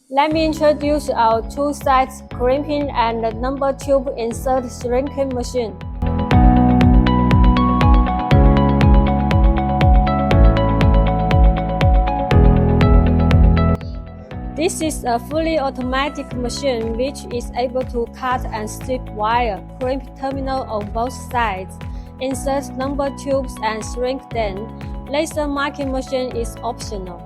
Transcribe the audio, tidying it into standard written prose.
Let me introduce our two-side crimping and number tube insert shrinking machine. This is a fully automatic machine which is able to cut and strip wire, crimp terminal on both sides, insert number tubes and shrink them. Laser marking machine is optional.